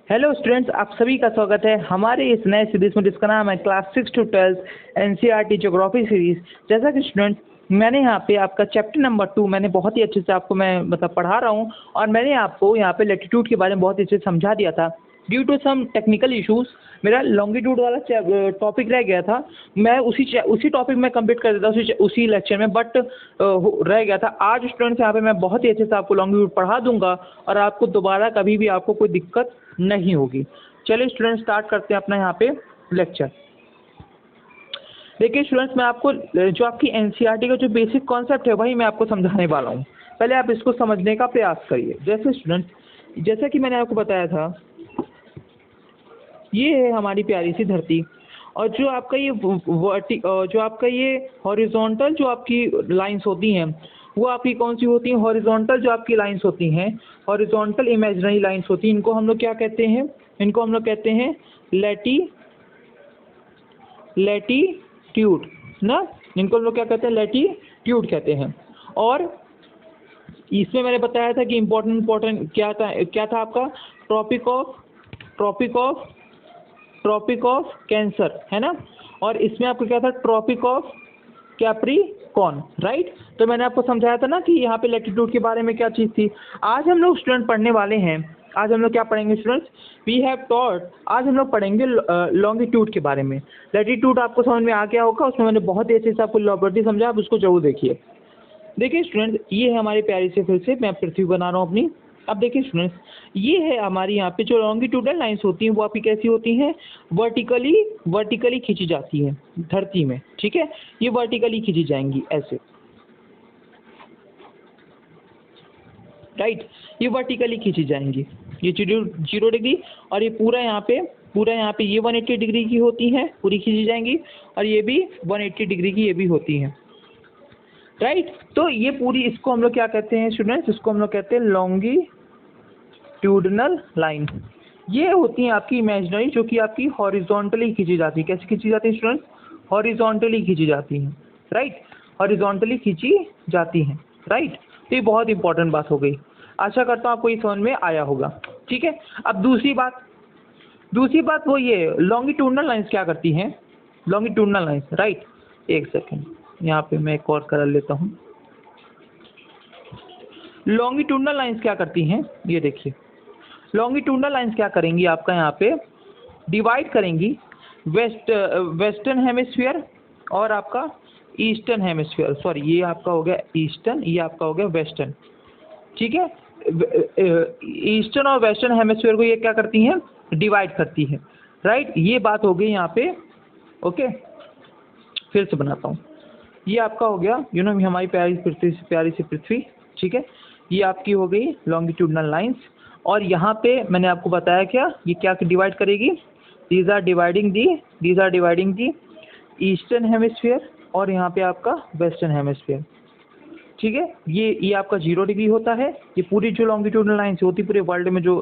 Hello students, आप सभी का स्वागत है हमारे इस नए सीरीज में जिसका नाम है class 6 to 12 NCERT geography series. जैसा कि स्टूडेंट्स मैंने यहाँ पे आपका चैप्टर नंबर 2 मैंने बहुत ही अच्छे से आपको मैं पढ़ा रहा हूँ और मैंने आपको यहाँ पे लैटिट्यूड के बारे में बहुत ही अच्छे से समझा दिया था। Due to some technical issues मेरा लॉन्गिट्यूड वाला टॉपिक रह गया था। मैं उसी टॉपिक में कंप्लीट कर देता उसी लेक्चर में, बट रह गया था। आज स्टूडेंट्स यहाँ पे मैं बहुत ही अच्छे से आपको लॉन्गिट्यूड पढ़ा दूंगा और आपको दोबारा कभी भी आपको कोई दिक्कत नहीं होगी। चलिए स्टूडेंट्स स्टार्ट करते हैं अपना यहाँ पे लेक्चर। देखिए स्टूडेंट्स, मैं आपको जो आपकी एनसीईआरटी का जो बेसिक कॉन्सेप्ट है वही मैं आपको समझाने वाला हूँ। पहले आप इसको समझने का प्रयास करिए। जैसे स्टूडेंट्स, जैसा कि मैंने आपको बताया था, ये है हमारी प्यारी सी धरती और जो आपका ये हॉरिजॉन्टल जो आपकी लाइंस होती हैं वो आपकी कौन सी होती हैं? हॉरिजॉन्टल जो आपकी लाइंस होती हैं, हॉरिजॉन्टल इमेजिनरी लाइंस होती हैं, इनको हम लोग क्या कहते हैं? इनको हम लोग कहते हैं लैटीट्यूड ना। इनको हम लोग क्या कहते हैं? लैटीट्यूड कहते हैं। और इसमें मैंने बताया था कि इम्पोर्टेंट क्या था आपका? ट्रॉपिक ऑफ कैंसर, है ना। और इसमें आपको क्या था? Tropic of Capricorn, right. तो मैंने आपको समझाया था ना कि यहाँ पे लैटिट्यूड के बारे में क्या चीज़ थी। आज हम लोग स्टूडेंट पढ़ने वाले हैं। आज हम लोग क्या पढ़ेंगे स्टूडेंट्स? वी हैव टॉट, आज हम लोग पढ़ेंगे लॉन्गिट्यूड के बारे में। लैटिट्यूड आपको समझ में आ गया होगा, उसमें मैंने बहुत ही अच्छे से आपको लॉबर्टी समझा, आप उसको जरूर देखिए। देखिए स्टूडेंट्स, ये है हमारी प्यारी से, फिर से मैं पृथ्वी बना रहा हूँ अपनी। अब देखिए स्टूडेंट्स, ये है हमारी यहाँ पे जो लॉन्गिट्यूडल लाइंस होती हैं वो आपकी कैसी होती हैं? वर्टिकली खींची जाती है धरती में, ठीक है। ये वर्टिकली खींची जाएंगी ऐसे, राइट। ये वर्टिकली खींची जाएंगी, ये 0 डिग्री, और ये पूरा यहाँ पे ये 180 डिग्री की होती हैं, पूरी खींची जाएंगी। और ये भी 180 डिग्री की ये भी होती हैं, राइट। तो ये पूरी, इसको हम लोग क्या कहते हैं स्टूडेंट्स? इसको हम लोग कहते हैं लॉन्गिट्यूडनल लाइन। ये होती हैं आपकी इमेजिनरी, जो कि आपकी हॉरिजॉन्टली खींची जाती है। कैसे खींची जाती है स्टूडेंट्स? हॉरिजॉन्टली खींची जाती हैं, राइट। हॉरिजॉन्टली खींची जाती हैं, राइट। तो ये बहुत इंपॉर्टेंट बात हो गई। आशा करता हूँ आपको ये समझ में आया होगा, ठीक है। अब दूसरी बात वो ये लॉन्गिट्यूडनल लाइन्स क्या करती हैं? Longitudinal lines, right. एक सेकेंड, यहाँ पे मैं एक और कर लेता हूँ। लॉन्गिट्यूडनल लाइंस क्या करती हैं? ये देखिए, लॉन्गिट्यूडनल लाइंस क्या करेंगी? आपका यहाँ पे डिवाइड करेंगी वेस्टर्न हेमिस्फीयर और आपका ईस्टर्न हेमिस्फीयर। सॉरी, ये आपका हो गया ईस्टर्न, ये आपका हो गया वेस्टर्न, ठीक है। ईस्टर्न और वेस्टर्न हेमिस्फीयर को ये क्या करती हैं? डिवाइड करती है, राइट। ये बात हो गई यहाँ पे, ओके। फिर से बनाता हूँ। ये आपका हो गया हमारी प्यारी सी पृथ्वी, ठीक है। ये आपकी हो गई लॉन्गिट्यूडनल लाइंस। और यहाँ पे मैंने आपको बताया क्या, ये क्या डिवाइड करेगी? These are dividing the eastern hemisphere और यहाँ पे आपका वेस्टर्न हेमिस्फीयर, ठीक है। ये आपका 0 डिग्री होता है। ये पूरी जो लॉन्गिट्यूडनल लाइंस होती है पूरे वर्ल्ड में जो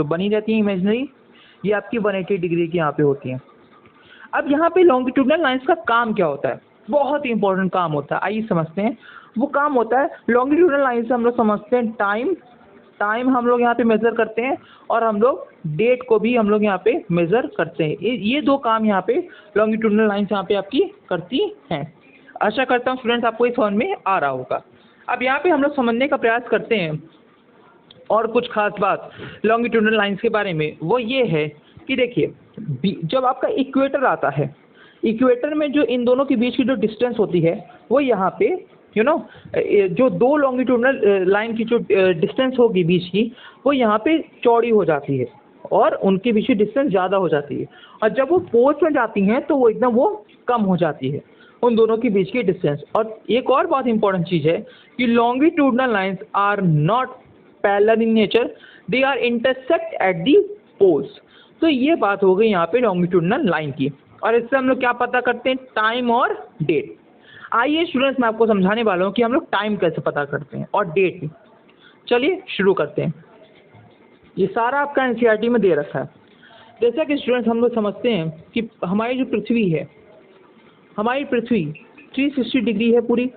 बनी जाती है इमेजिनरी, ये आपकी 180 डिग्री की यहाँ पे होती हैं। अब यहाँ पे लॉन्गिट्यूडनल लाइंस का काम क्या होता है? बहुत ही इंपॉर्टेंट काम होता है, आइए समझते हैं। वो काम होता है, लॉन्गिट्यूडनल लाइन से हम लोग समझते हैं टाइम हम लोग यहाँ पे मेज़र करते हैं, और हम लोग डेट को भी हम लोग यहाँ पे मेज़र करते हैं। ये दो काम यहाँ पे लॉन्गिट्यूडनल लाइन्स यहाँ पे आपकी करती हैं। आशा करता हूँ स्टूडेंट्स आपको ये समझ में आ रहा होगा। अब यहाँ पे हम लोग समझने का प्रयास करते हैं और कुछ खास बात लॉन्गिट्यूडनल लाइन्स के बारे में, वो ये है कि देखिए, जब आपका इक्वेटर आता है, इक्वेटर में जो इन दोनों के बीच की जो डिस्टेंस होती है वो यहाँ पे जो दो लॉन्गिट्यूडनल लाइन की जो डिस्टेंस होगी बीच की, वो यहाँ पे चौड़ी हो जाती है और उनके बीच की डिस्टेंस ज़्यादा हो जाती है। और जब वो पोल्स में जाती हैं तो वो एकदम कम हो जाती है उन दोनों के बीच की डिस्टेंस। और एक और बहुत इंपॉर्टेंट चीज़ है कि longitudinal lines are not parallel in nature, they are intersect at the poles. तो ये बात हो गई यहाँ पे लॉन्गिट्यूडनल लाइन की। और इससे हम लोग क्या पता करते हैं? टाइम और डेट। आइए स्टूडेंट्स, मैं आपको समझाने वाला हूँ कि हम लोग टाइम कैसे पता करते हैं और डेट। चलिए शुरू करते हैं। ये सारा आपका एनसीईआरटी में दे रखा है। जैसा कि स्टूडेंट्स हम लोग समझते हैं कि हमारी जो पृथ्वी है, हमारी पृथ्वी 360 डिग्री है पूरी,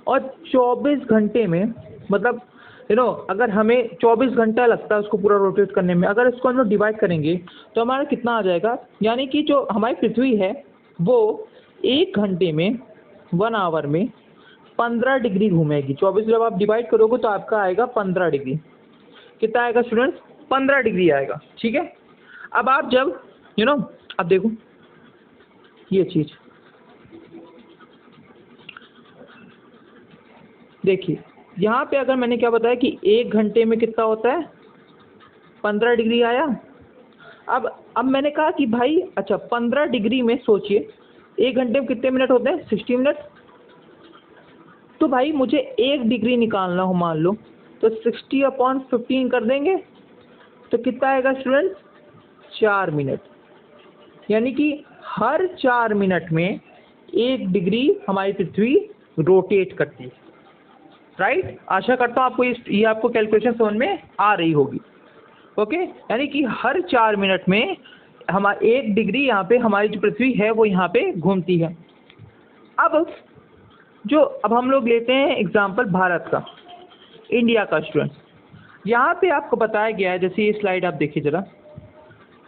और 24 घंटे में, मतलब अगर हमें 24 घंटा लगता है उसको पूरा रोटेट करने में, अगर इसको हम लोग डिवाइड करेंगे तो हमारा कितना आ जाएगा, यानी कि जो हमारी पृथ्वी है वो 1 घंटे में 1 आवर में 15 डिग्री घूमेगी। 24 जब आप डिवाइड करोगे तो आपका आएगा 15 डिग्री। कितना आएगा स्टूडेंट्स? 15 डिग्री आएगा। ठीक है, अब आप जब अब देखो ये चीज़ देखिए, यहाँ पे अगर मैंने क्या बताया कि 1 घंटे में कितना होता है, 15 डिग्री आया। अब मैंने कहा कि भाई अच्छा 15 डिग्री में सोचिए 1 घंटे में कितने मिनट होते हैं, 60 मिनट। तो भाई मुझे 1 डिग्री निकालना हो मान लो, तो 60/15 कर देंगे तो कितना आएगा स्टूडेंट? 4 मिनट। यानी कि हर 4 मिनट में 1 डिग्री हमारी पृथ्वी रोटेट करती है। राइट, आशा करता हूँ आपको ये आपको कैलकुलेशन समझ में आ रही होगी। ओके, यानी कि हर 4 मिनट में हमारा 1 डिग्री यहाँ पे हमारी जो पृथ्वी है वो यहाँ पे घूमती है। अब हम लोग लेते हैं एग्जांपल भारत का, इंडिया का स्टूडेंट। यहाँ पे आपको बताया गया है, जैसे ये स्लाइड आप देखिए ज़रा,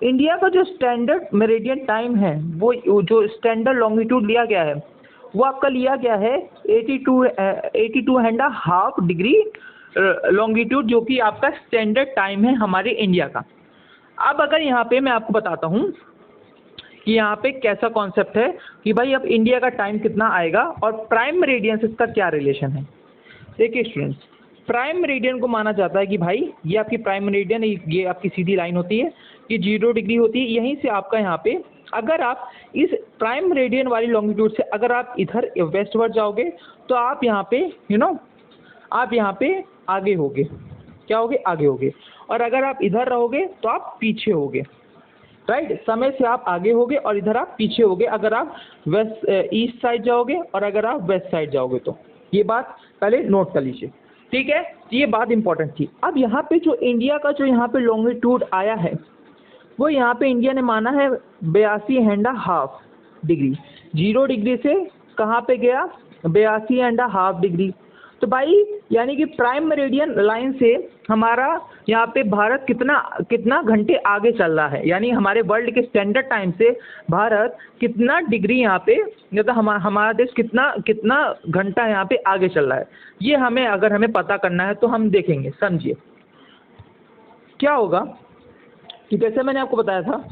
इंडिया का जो स्टैंडर्ड मेरिडियन टाइम है वो जो स्टैंडर्ड लॉन्गिट्यूड लिया गया है वो आपका लिया गया है 82.5 डिग्री लॉन्गिट्यूड, जो कि आपका स्टैंडर्ड टाइम है हमारे इंडिया का। अब अगर यहाँ पे मैं आपको बताता हूँ कि यहाँ पे कैसा कॉन्सेप्ट है कि भाई अब इंडिया का टाइम कितना आएगा और प्राइम मेरिडियन से इसका क्या रिलेशन है। देखिए स्टूडेंट्स, प्राइम मेरिडियन को माना जाता है कि भाई ये आपकी प्राइम मेरिडियन, ये आपकी सीधी लाइन होती है, ये 0 डिग्री होती है। यहीं से आपका यहाँ पे अगर आप इस प्राइम मेरिडियन वाली लॉन्गिट्यूड से अगर आप इधर वेस्टवर्ड जाओगे तो आप यहाँ पे आप यहाँ पे आगे होगे। क्या होगे? आगे होगे। और अगर आप इधर रहोगे तो आप पीछे होगे। राइट, समय से आप आगे होगे और इधर आप पीछे होगे अगर आप ईस्ट साइड जाओगे और अगर आप वेस्ट साइड जाओगे तो। ये बात पहले नोट कर लीजिए, ठीक है, ये बात इंपॉर्टेंट थी। अब यहाँ पे जो इंडिया का जो यहाँ पे लॉन्गिट्यूड आया है वो यहाँ पे इंडिया ने माना है 82.5 डिग्री। 0 डिग्री से कहाँ पे गया? 82.5 डिग्री। तो भाई यानी कि प्राइम मेरिडियन लाइन से हमारा यहाँ पे भारत कितना घंटे आगे चल रहा है, यानी हमारे वर्ल्ड के स्टैंडर्ड टाइम से भारत कितना डिग्री यहाँ पे, मतलब हमारा देश कितना घंटा यहाँ पे आगे चल रहा है। ये अगर हमें पता करना है तो हम देखेंगे। समझिए क्या होगा कि जैसे मैंने आपको बताया था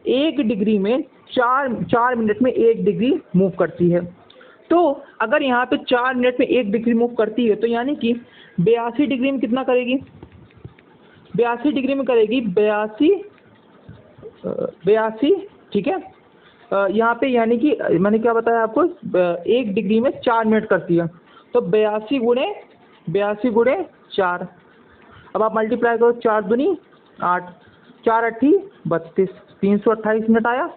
1 डिग्री में 4 मिनट में 1 डिग्री मूव करती है। तो अगर यहाँ पे 4 मिनट में 1 डिग्री मूव करती है तो यानी कि 82 डिग्री में कितना करेगी? 82 डिग्री में करेगी 82, ठीक है। यहाँ पे यानी कि मैंने क्या बताया आपको, 1 डिग्री में 4 मिनट करती है, तो 82 गुणे 4। अब आप मल्टीप्लाई करो, 4 दूनी 8, 4 8 32, 328 मिनट आया।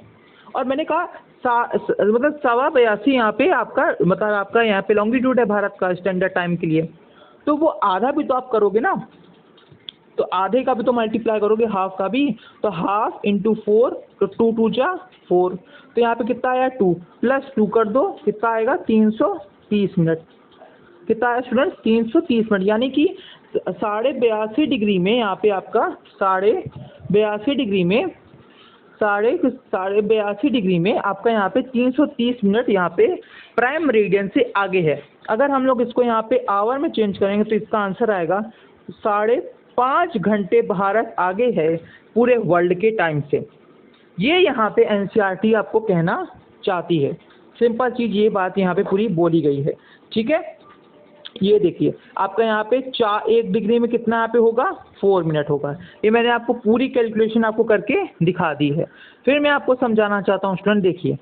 और मैंने कहा मतलब 82.25 यहाँ पे आपका मतलब आपका यहाँ पे लॉन्गिट्यूड है भारत का स्टैंडर्ड टाइम के लिए। तो वो आधा भी तो आप करोगे ना, तो आधे का भी तो मल्टीप्लाई करोगे, हाफ का भी, तो हाफ इंटू 4, तो 2 2 जा 4, तो यहाँ पे कितना आया 2 प्लस 2 कर दो, कितना आएगा 330 मिनट। कितना आया स्टूडेंट्स? 330 मिनट। यानी कि 82.5 डिग्री में यहाँ पे आपका 82.5 डिग्री में आपका यहाँ पे 330 मिनट यहाँ पे प्राइम मेरिडियन से आगे है। अगर हम लोग इसको यहाँ पे आवर में चेंज करेंगे तो इसका आंसर आएगा 5.5 घंटे भारत आगे है पूरे वर्ल्ड के टाइम से। ये यहाँ पे एनसीईआरटी आपको कहना चाहती है। सिंपल चीज़, ये बात यहाँ पे पूरी बोली गई है, ठीक है। ये देखिए आपका यहाँ पे 1 डिग्री में कितना यहाँ पे होगा 4 मिनट होगा। ये मैंने आपको पूरी कैलकुलेशन आपको करके दिखा दी है। फिर मैं आपको समझाना चाहता हूँ स्टूडेंट, देखिए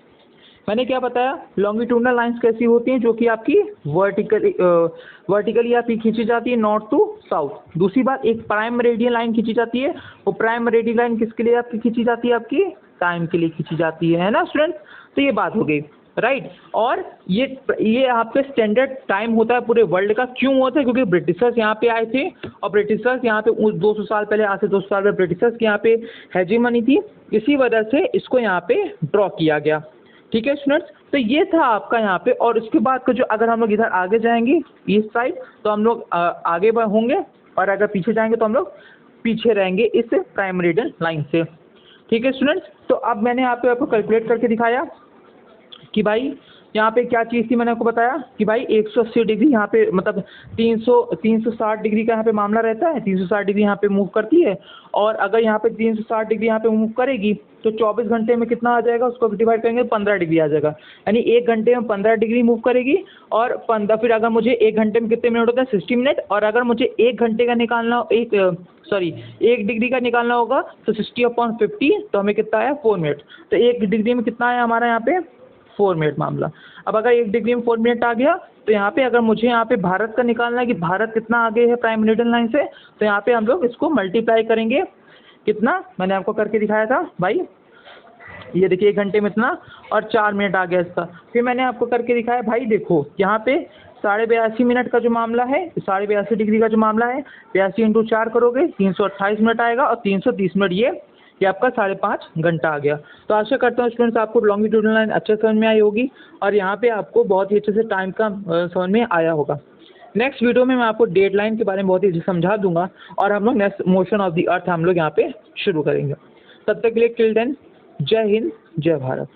मैंने क्या बताया, लॉन्गिट्यूडनल लाइंस कैसी होती हैं, जो कि आपकी वर्टिकली आपकी खींची जाती है नॉर्थ टू साउथ। दूसरी बात, एक प्राइम मेरिडियन लाइन खींची जाती है, वो प्राइम मेरिडियन लाइन किसके लिए आपकी खींची जाती है? आपकी टाइम के लिए खींची जाती है ना स्टूडेंट। तो ये बात हो गई, राइट। और ये आपके स्टैंडर्ड टाइम होता है पूरे वर्ल्ड का। क्यों होता है? क्योंकि ब्रिटिशर्स यहाँ पे आए थे और ब्रिटिशर्स यहाँ पे 200 साल पहले, आज से 200 साल पहले ब्रिटिशर्स की यहाँ पे हेजीमनी थी, इसी वजह से इसको यहाँ पे ड्रॉ किया गया, ठीक है स्टूडेंट्स। तो ये था आपका यहाँ पे। और उसके बाद का जो, अगर हम लोग इधर आगे जाएंगे ईस्ट साइड, तो हम लोग आगे होंगे और अगर पीछे जाएंगे तो हम लोग पीछे रहेंगे इस प्राइम मेरिडियन लाइन से। ठीक है स्टूडेंट्स, तो अब मैंने यहाँ पे आपको कैलकुलेट करके दिखाया कि भाई यहाँ पे क्या चीज़ थी। मैंने आपको बताया कि भाई 180 डिग्री यहाँ पे मतलब 360 डिग्री का यहाँ पे मामला रहता है, 360 डिग्री यहाँ पे मूव करती है। और अगर यहाँ पे 360 डिग्री यहाँ पे मूव करेगी तो 24 घंटे में कितना आ जाएगा, उसको डिवाइड करेंगे 15 डिग्री आ जाएगा। यानी 1 घंटे में 15 डिग्री मूव करेगी। और 15 फिर अगर मुझे 1 घंटे में कितने मिनट होते हैं, 60 मिनट। और अगर मुझे 1 घंटे का निकालना 1 डिग्री का निकालना होगा तो 60/50, तो हमें कितना आया 4 मिनट। तो 1 डिग्री में कितना आया हमारा यहाँ पे 4 मिनट मामला। अब अगर 1 डिग्री में 4 मिनट आ गया तो यहाँ पे अगर मुझे यहाँ पे भारत का निकालना है कि भारत कितना आगे है प्राइम मेरिडियन लाइन से, तो यहाँ पे हम लोग इसको मल्टीप्लाई करेंगे। कितना मैंने आपको करके दिखाया था भाई, ये देखिए 1 घंटे में इतना और 4 मिनट आ गया इसका। फिर मैंने आपको करके दिखाया भाई, देखो यहाँ पे 82.5 मिनट का जो मामला है, 82.5 डिग्री का जो मामला है, 82 × 4 करोगे 328 मिनट आएगा और 330 मिनट ये आपका 5.5 घंटा आ गया। तो आशा करता हूँ स्टूडेंट्स आपको लॉन्गिट्यूडनल लाइन अच्छे समझ में आई होगी और यहाँ पे आपको बहुत ही अच्छे से टाइम का समझ में आया होगा। नेक्स्ट वीडियो में मैं आपको डेड लाइन के बारे में बहुत ही समझा दूंगा और हम लोग next motion of the earth हम लोग यहाँ पे शुरू करेंगे। तब तक के लिए टिल देन जय हिंद जय भारत।